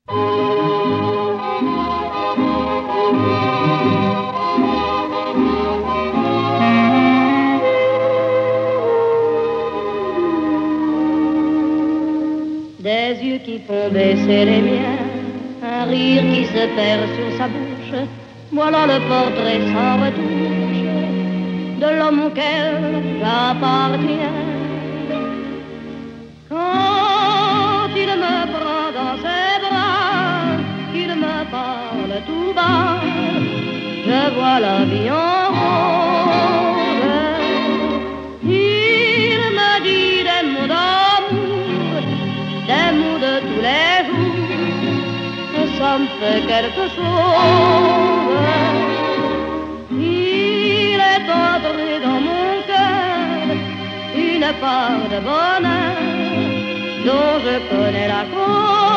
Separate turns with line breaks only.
Des yeux qui font baisser les miens, un rire qui se perd sur sa bouche, voilà le portrait sans retouche de l'homme auquel j'appartiens. Quand il me prend dans ses bras, qu'il me parle tout bas, je vois la vie en rose. Il me dit des mots d'amour, des mots de tous les jours, et ça me fait quelque chose. Il est entré dans mon cœur une part de bonheur dont je connais la cause.